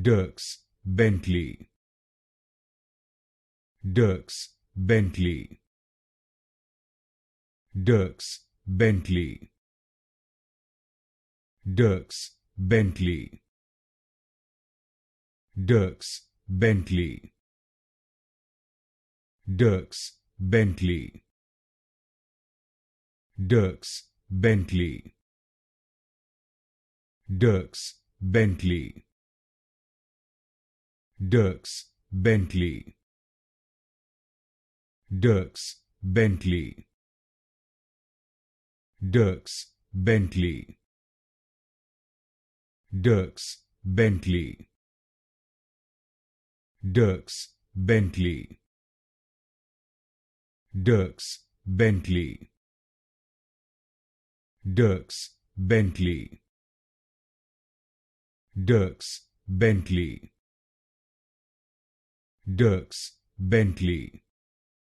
Dierks Bentley, Dierks Bentley, Dierks Bentley, Dierks Bentley, Dierks Bentley, Dierks Bentley, Dierks Bentley, Dierks Bentley, Dierks Bentley, Dierks Bentley, Dierks Bentley, Dierks Bentley, Dierks Bentley, Dierks Bentley, Dierks Bentley, Dierks Bentley, Dierks Bentley,